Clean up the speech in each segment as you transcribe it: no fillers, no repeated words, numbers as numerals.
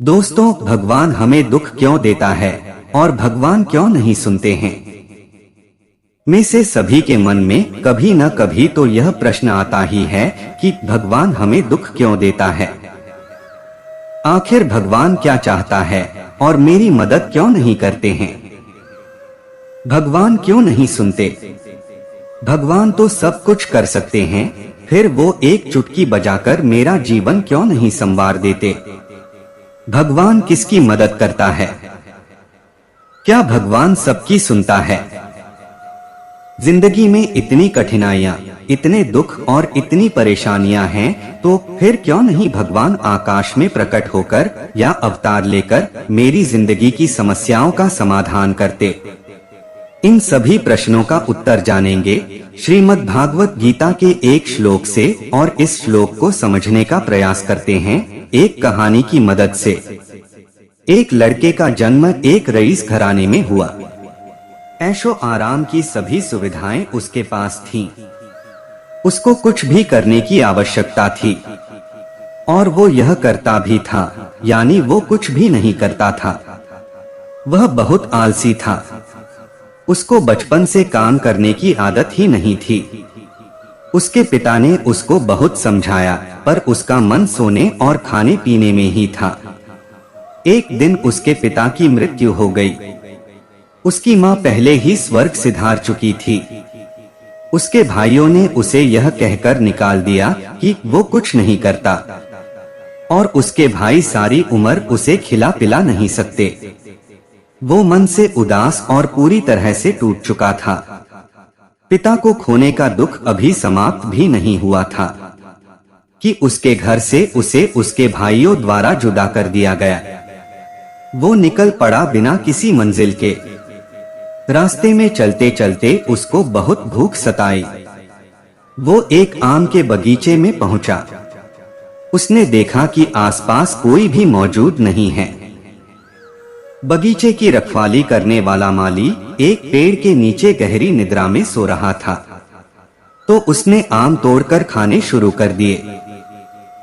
दोस्तों, भगवान हमें दुख क्यों देता है और भगवान क्यों नहीं सुनते हैं? में से सभी के मन में कभी न कभी तो यह प्रश्न आता ही है कि भगवान हमें दुख क्यों देता है। आखिर भगवान क्या चाहता है और मेरी मदद क्यों नहीं करते हैं? भगवान क्यों नहीं सुनते? भगवान तो सब कुछ कर सकते हैं, फिर वो एक चुटकी बजाकर मेरा जीवन क्यों नहीं संवार देते? भगवान किसकी मदद करता है? क्या भगवान सबकी सुनता है? जिंदगी में इतनी कठिनाइयाँ, इतने दुख और इतनी परेशानियां हैं, तो फिर क्यों नहीं भगवान आकाश में प्रकट होकर या अवतार लेकर मेरी जिंदगी की समस्याओं का समाधान करते? इन सभी प्रश्नों का उत्तर जानेंगे श्रीमद् भागवत गीता के एक श्लोक से, और इस श्लोक को समझने का प्रयास करते हैं एक कहानी की मदद से। एक लड़के का जन्म एक रईस घराने में हुआ। ऐशो आराम की सभी सुविधाएं उसके पास थीं। उसको कुछ भी करने की आवश्यकता थी और वो यह करता भी था, यानी वो कुछ भी नहीं करता था। वह बहुत आलसी था। उसको बचपन से काम करने की आदत ही नहीं थी। उसके पिता ने उसको बहुत समझाया, पर उसका मन सोने और खाने पीने में ही था। एक दिन उसके पिता की मृत्यु हो गई। उसकी माँ पहले ही स्वर्ग सिधार चुकी थी। उसके भाइयों ने उसे यह कहकर निकाल दिया कि वो कुछ नहीं करता और उसके भाई सारी उम्र उसे खिला पिला नहीं सकते। वो मन से उदास और पूरी तरह से टूट चुका था। पिता को खोने का दुख अभी समाप्त भी नहीं हुआ था कि उसके घर से उसे उसके भाइयों द्वारा जुदा कर दिया गया। वो निकल पड़ा बिना किसी मंजिल के। रास्ते में चलते चलते उसको बहुत भूख सताई। वो एक आम के बगीचे में पहुंचा। उसने देखा कि आसपास कोई भी मौजूद नहीं है। बगीचे की रखवाली करने वाला माली एक पेड़ के नीचे गहरी निद्रा में सो रहा था। तो उसने आम तोड़कर खाने शुरू कर दिए।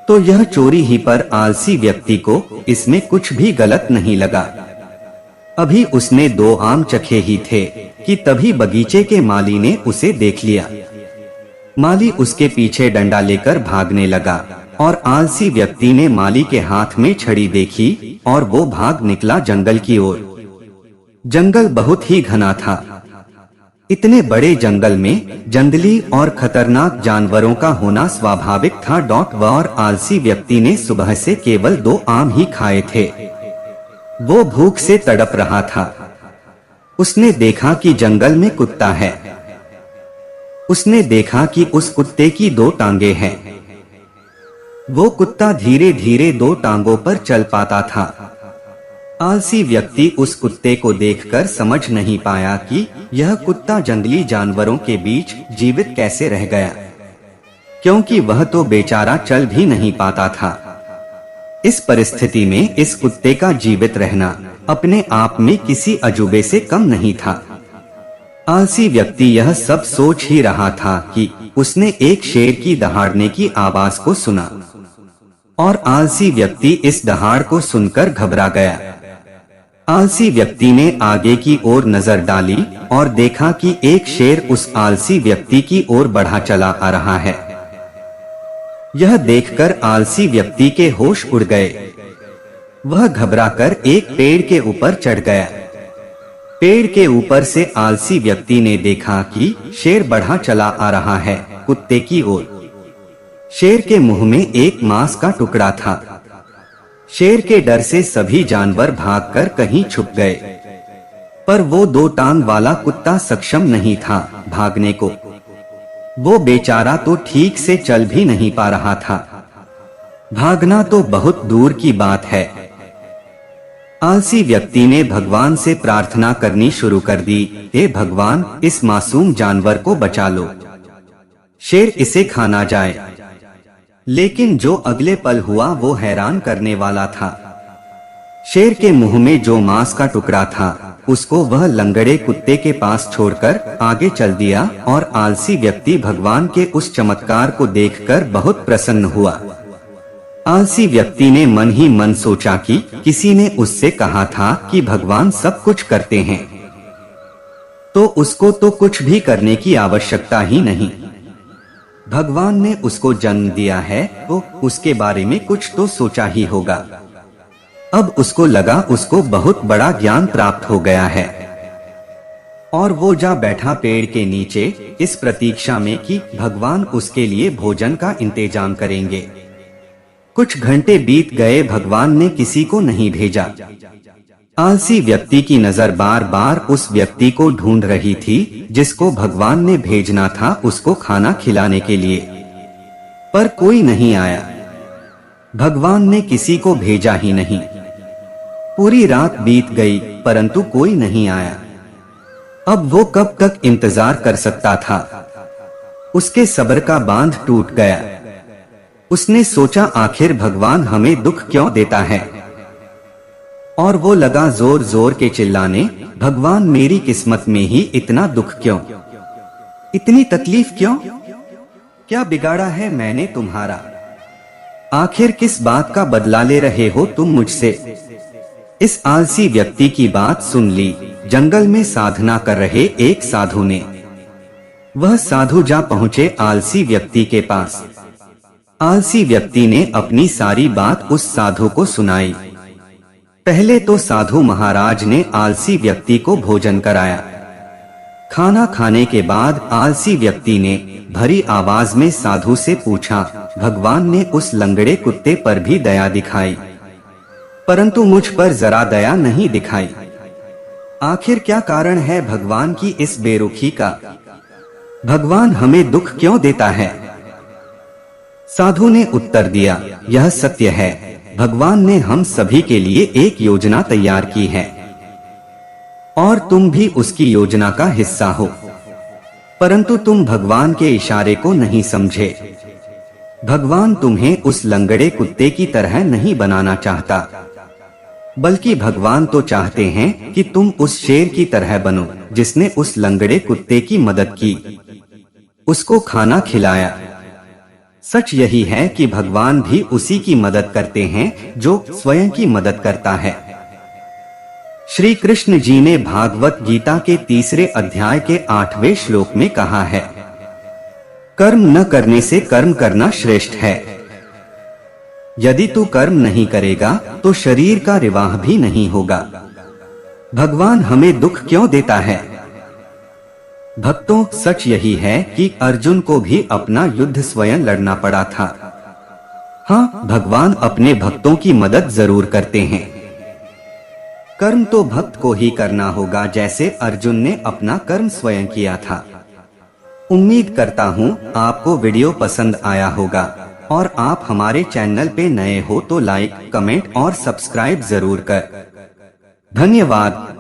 तो यह चोरी ही पर आलसी व्यक्ति को इसमें कुछ भी गलत नहीं लगा। अभी उसने 2 आम चखे ही थे कि तभी बगीचे के माली ने उसे देख लिया। माली उसके पीछे डंडा लेकर भागने लगा और आलसी व्यक्ति ने माली के हाथ में छड़ी देखी और वो भाग निकला जंगल की ओर। जंगल बहुत ही घना था। इतने बड़े जंगल में जंगली और खतरनाक जानवरों का होना स्वाभाविक था। और आलसी व्यक्ति ने सुबह से केवल 2 आम ही खाए थे। वो भूख से तड़प रहा था। उसने देखा कि जंगल में कुत्ता है। उसने देखा कि उस कुत्ते की 2 टांगे हैं। वो कुत्ता धीरे धीरे 2 टांगों पर चल पाता था। आलसी व्यक्ति उस कुत्ते को देखकर समझ नहीं पाया कि यह कुत्ता जंगली जानवरों के बीच जीवित कैसे रह गया, क्योंकि वह तो बेचारा चल भी नहीं पाता था। इस परिस्थिति में इस कुत्ते का जीवित रहना अपने आप में किसी अजूबे से कम नहीं था। आलसी व्यक्ति यह सब सोच ही रहा था कि उसने एक शेर की दहाड़ने की आवाज को सुना और आलसी व्यक्ति इस दहाड़ को सुनकर घबरा गया। आलसी व्यक्ति ने आगे की ओर नजर डाली और देखा कि एक शेर उस आलसी व्यक्ति की ओर बढ़ा चला आ रहा है। यह देखकर आलसी व्यक्ति के होश उड़ गए। वह घबराकर एक पेड़ के ऊपर चढ़ गया। पेड़ के ऊपर से आलसी व्यक्ति ने देखा कि शेर बढ़ा चला आ रहा है कुत्ते की ओर। शेर के मुंह में एक मांस का टुकड़ा था। शेर के डर से सभी जानवर भागकर कहीं छुप गए, पर वो 2 टांग वाला कुत्ता सक्षम नहीं था भागने को। वो बेचारा तो ठीक से चल भी नहीं पा रहा था। भागना तो बहुत दूर की बात है। आलसी व्यक्ति ने भगवान से प्रार्थना करनी शुरू कर दी, हे भगवान, इस मासूम जानवर को बचा लो, शेर इसे खाना जाए। लेकिन जो अगले पल हुआ वो हैरान करने वाला था। शेर के मुंह में जो मांस का टुकड़ा था उसको वह लंगड़े कुत्ते के पास छोड़कर आगे चल दिया और आलसी व्यक्ति भगवान के उस चमत्कार को देखकर बहुत प्रसन्न हुआ। आलसी व्यक्ति ने मन ही मन सोचा कि किसी ने उससे कहा था कि भगवान सब कुछ करते हैं, तो उसको तो कुछ भी करने की आवश्यकता ही नहीं। भगवान ने उसको जन्म दिया है तो उसके बारे में कुछ तो सोचा ही होगा। अब उसको लगा उसको बहुत बड़ा ज्ञान प्राप्त हो गया है, और वो जा बैठा पेड़ के नीचे इस प्रतीक्षा में कि भगवान उसके लिए भोजन का इंतजाम करेंगे। कुछ घंटे बीत गए, भगवान ने किसी को नहीं भेजा। आलसी व्यक्ति की नजर बार बार उस व्यक्ति को ढूंढ रही थी जिसको भगवान ने भेजना था उसको खाना खिलाने के लिए, पर कोई नहीं आया। भगवान ने किसी को भेजा ही नहीं। पूरी रात बीत गई परंतु कोई नहीं आया। अब वो कब तक इंतजार कर सकता था? उसके सब्र का बांध टूट गया। उसने सोचा आखिर भगवान हमें दुख क्यों देता है, और वो लगा जोर जोर के चिल्लाने, भगवान मेरी किस्मत में ही इतना दुख क्यों, इतनी तकलीफ क्यों, क्या बिगाड़ा है मैंने तुम्हारा? आखिर किस बात का बदला ले रहे हो तुम मुझसे? इस आलसी व्यक्ति की बात सुन ली। जंगल में साधना कर रहे एक साधु ने, वह साधु जा पहुंचे आलसी व्यक्ति के पास। आलसी व्यक्ति ने अपनी सारी बात उस साधु को सुनाई। पहले तो साधु महाराज ने आलसी व्यक्ति को भोजन कराया। खाना खाने के बाद आलसी व्यक्ति ने भरी आवाज में साधु से पूछा, भगवान ने उस लंगड़े कुत्ते पर भी दया दिखाई, परंतु मुझ पर जरा दया नहीं दिखाई। आखिर क्या कारण है भगवान की इस बेरुखी का? भगवान हमें दुख क्यों देता है? साधु ने उत्तर दिया, यह सत्य है, भगवान ने हम सभी के लिए एक योजना तैयार की है, और तुम भी उसकी योजना का हिस्सा हो, परंतु तुम भगवान के इशारे को नहीं समझे। भगवान तुम्हें उस लंगड़े कुत्ते की तरह नहीं बनाना चाहता, बल्कि भगवान तो चाहते हैं कि तुम उस शेर की तरह बनो जिसने उस लंगड़े कुत्ते की मदद की, उसको खाना खिलाया। सच यही है कि भगवान भी उसी की मदद करते हैं जो स्वयं की मदद करता है। श्री कृष्ण जी ने भागवत गीता के 3 अध्याय के 8वें श्लोक में कहा है, कर्म न करने से कर्म करना श्रेष्ठ है। यदि तू कर्म नहीं करेगा तो शरीर का निर्वाह भी नहीं होगा। भगवान हमें दुख क्यों देता है? भक्तों, सच यही है कि अर्जुन को भी अपना युद्ध स्वयं लड़ना पड़ा था। हाँ, भगवान अपने भक्तों की मदद जरूर करते हैं। कर्म तो भक्त को ही करना होगा, जैसे अर्जुन ने अपना कर्म स्वयं किया था। उम्मीद करता हूँ आपको वीडियो पसंद आया होगा, और आप हमारे चैनल पे नए हो तो लाइक, कमेंट और सब्सक्राइब जरूर कर। धन्यवाद।